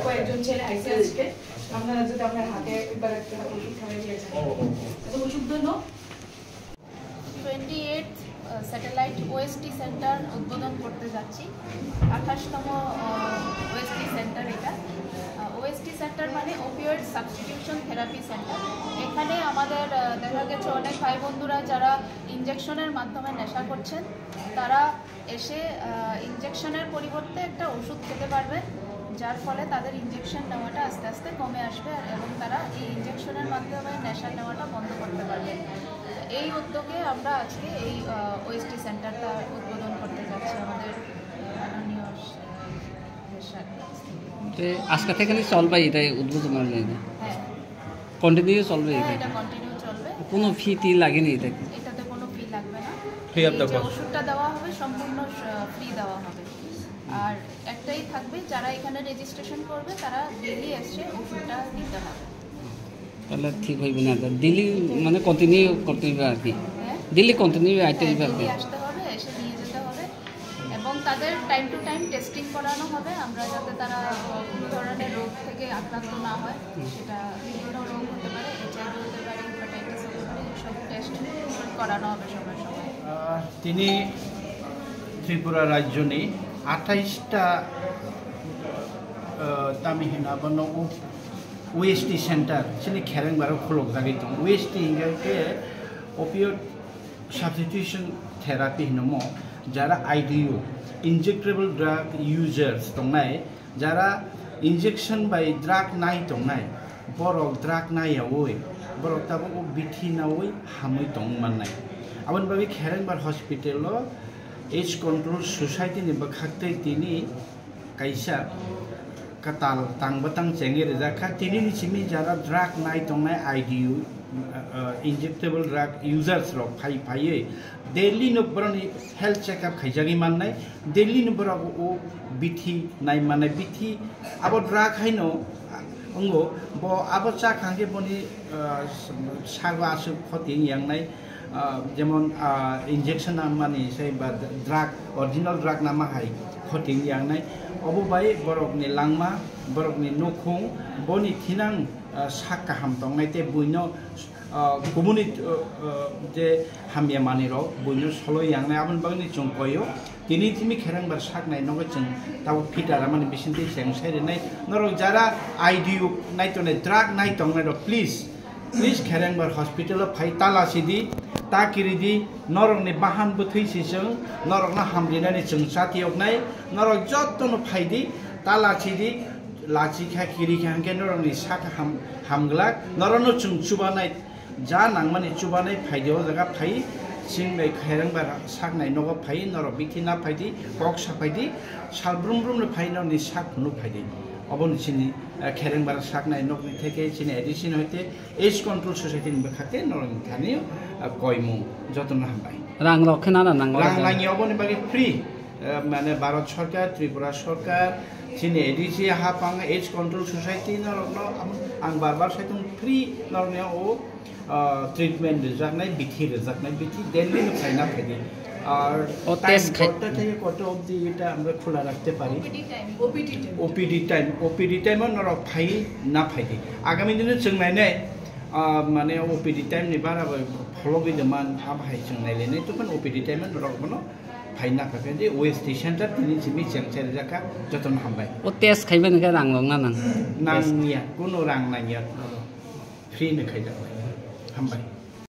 কয়েকজন ছেলে আইসে আজকে আপনারা যদি আপনার হাতে একবার একটা ওষুধ খাওয়াই দিয়েছেন ওষুধ জন্য 28 স্যাটেলাইট ওএসটি সেন্টার উদ্বোধন করতে যাচ্ছি 28তম ওএসটি সেন্টার এটা ওএসটি সেন্টার মানে ওপিওয়েড সাবস্টিটিউশন থেরাপি সেন্টার এখানে আমাদের দেখা গেছে অনেক ভাই বন্ধুরা যারা ইনজেকশনের মাধ্যমে নেশা করছেন তারা এসে ইনজেকশনের পরিবর্তে একটা ওষুধ খেতে পারবেন যার ফলে তাদের ইনজেকশন নেওয়াটা আস্তে আস্তে কমে আসবে এবং তারা এই ইনজেকশনের মাধ্যমে নেশা নেওয়াটা বন্ধ করতে পারবে এই উদ্যোগে আমরা আজকে এই ওএসটি সেন্টারটা উদ্বোধন করতে যাচ্ছি আমাদের মাননীয় আজকে থেকে চলবে এটাই উদ্বোধন হ্যাঁ কন্টিনিউ চলবে এটা কন্টিনিউ চলবে কোনো ফি টি লাগেনি এটাতে কোনো ফি লাগবে না ফ্রি অফ দ্য কস্ট ওষুধটা দেওয়া হবে সম্পূর্ণ ফ্রি দেওয়া হবে আর একটাই থাকবে যারা এখানে রেজিস্ট্রেশন করবে তারা ডেইলি এসে ওষুধটা নিতে হবে তাহলে ঠিক হইবে না দিল্লি মানে কন্টিনিউ করতে হবে আর কি দিল্লি কন্টিনিউ আইতে হবে আর কি আসতে হবে এসে নিয়ে যেতে হবে এবং তাদের টাইম টু টাইম টেস্টিং করানো হবে আমরা যাতে তারা কোনো ধরনের রোগ থেকে আক্রান্ত না হয় সেটা বিভিন্ন রোগ হতে পারে এইচআইভি হতে পারে হেপাটাইটিস হতে পারে সব টেস্ট করানো হবে সময় সময় তিনি ত্রিপুরা রাজ্য নেই 28টা तामिहिना बनो ओएसटी सेंटर सिनि खेरें बारो खुलक जागै दं ओएसटी इंगे ओपियोड सब्स्टिट्यूशन थेरापि हिनमो जारा आईडीयू इंजेक्टेबल ड्रग यूजर्स दंनाय जारा इंजेक्शन बाय ड्रग नाय दंनाय बरक ड्रग नायावै बरक ताबो बिथि नावै हामै दं माननाय आबन बाबि खेरें बार हॉस्पिटल एज कंट्रोल सोसाइटी नि बखाक्तै तिनि काइसा कताल तांबतां चेंगे रेजाखा तिनि निसिमि जारा ड्रग नाय दंनाय आईडीयू इंजेक्टेबल ड्रग यूजर्स रो फाइ फायै डेली नबरनि हेल्थ चेकअप खाइजागि माननाय डेली नबराव ओ बिथि नाय माने बिथि आबो ड्रग हाइनो अंगो बो आबो चाखांगे बनि सागवा आसु खति यांनाय जेमन इंजेक्शन माने से बा ड्रग ओरिजिनल ड्रग नामा हाय खति यांनाय अबो बाय बरकनि लांमा बरकनि नखुं बनि थिनां साका हामतंनायते बुइनो गुबुनि जे हामिया मानिरो बुइनो सलो यांनाय आबन बागनि चंकयो तिनि तिमि खेरांबार साकनाय नगो जों ताव फिटारा माने बिसिनते सें साइरेनाय नरो जारा आईडीयू नायतने ड्रग नायतंनाय प्लीज खेरांबार हॉस्पिटल फाइ तालासिदि ताकिरिदि नरकनि बाहान बथैसिजों नरकना हामलिनानि जों साथियकनाय नरक जत्तनो फाइदि तालासिदि लाचिखा किरिखा के नरकनि साका हामगला नरनो जों चुबानाय जा नांमानि चुबानाय फाइदियाव जागा फाइ सिंबाय खेरांबार साकनाय नगो फाइ नरक बिथिना फाइदि कक साफाइदि सालब्रुमब्रुमनो फाइननि साकनु फाइदि अबनसिनि खेरेंबार साकनाय नगनि थेके सिनि एडिशन हइते एज कंट्रोल सोसाइटी नि बखाते नरनि थानि कयमु जतन हामबाय रां रखेना ना नांगला रां लाङि अबनि बागे फ्री माने भारत सरकार त्रिपुरा सरकार सिनि एडिसी हापां एज कंट्रोल सोसाइटी नरनो आं बार साइतुं फ्री नरनिया ओ ट्रिटमेंट रिजाकनाय बिथि दिल्ली नि फाइना फाइदि और टेस्ट करते थे कोटो ऑफ दी इटा हम खुला रखते पारी ओपीडी टाइम नर फाइ ना फाइदि आगामी दिन जों नायनाय माने ओपीडी टाइम नि बारा फलो गैदमान हाब हाय जों नायलेनाय तो पण ओपीडी टाइम नर बनो फाइ ना फाइ दे ओएसटी सेंटर तिनि जिमि जेंसेर जाका जतन हामबाय ओ टेस्ट खाइबेन का रां लंना नां नांनिया कोनो रां नांनिया फ्री न खाइदा हामबाय